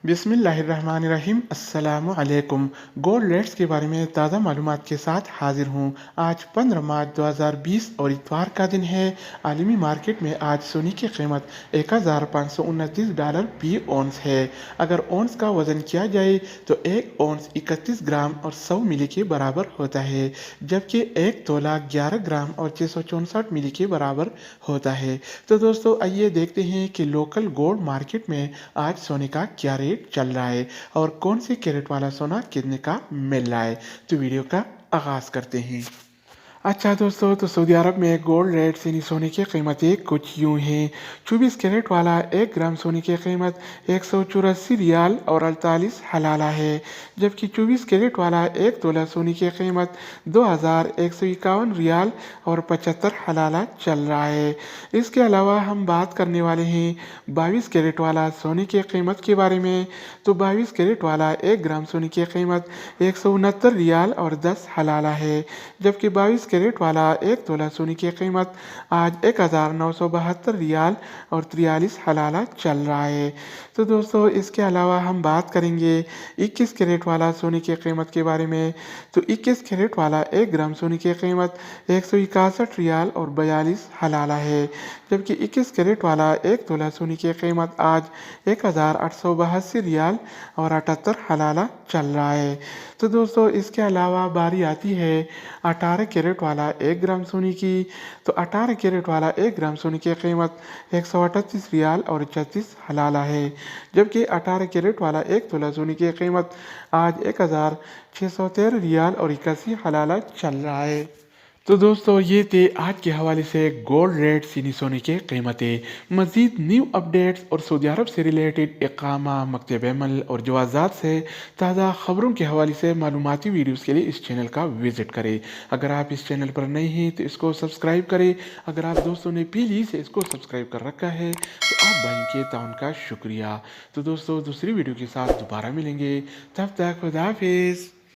बिस्मिल्लाहिर्रहमानिर्रहीम अस्सलामु अलैकुम। गोल्ड रेट्स के बारे में ताज़ा मालूमात के साथ हाजिर हूँ। आज 15 मार्च 2020 और इतवार का दिन है। आलमी मार्केट में आज सोने की कीमत $1529 फी औंस है। अगर औंस का वज़न किया जाए तो एक औंस 31 ग्राम और 100 मिली के बराबर होता है, जबकि एक तोला 11 ग्राम और 664 मिली के बराबर होता है। तो दोस्तों, आइए देखते हैं कि लोकल गोल्ड मार्केट में आज सोने का क्या रेट चल रहा है और कौन से कैरेट वाला सोना कितने का मिल रहा है। तो वीडियो का आगाज करते हैं। अच्छा दोस्तों, तो सऊदी अरब में गोल्ड रेट यानी सोने की कीमतें कुछ यूँ हैं। 24 कैरेट वाला 1 ग्राम सोने की कीमत 184 रियाल और 48 हलाला है, जबकि 24 कैरेट वाला 1 तोला सोने की कीमत 2151 रियाल और 75 हलाला चल रहा है। इसके अलावा हम बात करने वाले हैं 22 कैरेट वाला सोने की कीमत के बारे में। तो 22 कैरेट वाला 1 ग्राम सोने की कीमत 169 रियाल और 10 हलाला है, जबकि 22 कैरेट वाला 1 तोला सोने की कीमत आज 1972 रियाल और 43 हलाला चल रहा है। तो दोस्तों, इसके अलावा हम बात करेंगे 21 कैरेट वाला सोने की कीमत के बारे में। तो 21 कैरेट वाला 1 ग्राम सोने की कीमत 161 रियाल और 42 हलाला है, जबकि 21 कैरेट वाला 1 तोला सोने की कीमत आज 1882 रियाल और 78 हलाला चल रहा है। तो दोस्तों, इसके अलावा बारी आती है 18 कैरेट वाला 1 ग्राम सोने की। तो 18 कैरेट वाला 1 ग्राम सोने की कीमत 138 रियाल और 36 हलाला है, जबकि 18 कैरेट वाला 1 तोला सोने की कीमत आज 1613 रियाल और 81 हलाला चल रहा है। तो दोस्तों, ये थे आज के हवाले से गोल्ड रेट्स यानी सोने की कीमतें। मज़ीद न्यू अपडेट्स और सऊदी अरब से रिलेटेड इकामा, मकतब अमल और जवाज़ात से ताज़ा ख़बरों के हवाले से मालूमाती वीडियोज़ के लिए इस चैनल का विज़िट करें। अगर आप इस चैनल पर नए हैं तो इसको सब्सक्राइब करें। अगर आप दोस्तों ने पहले से इसको सब्सक्राइब कर रखा है तो आप भाई के ताउन का शुक्रिया। तो दोस्तों, दूसरी वीडियो के साथ दोबारा मिलेंगे, तब तक खुदा हाफिज़।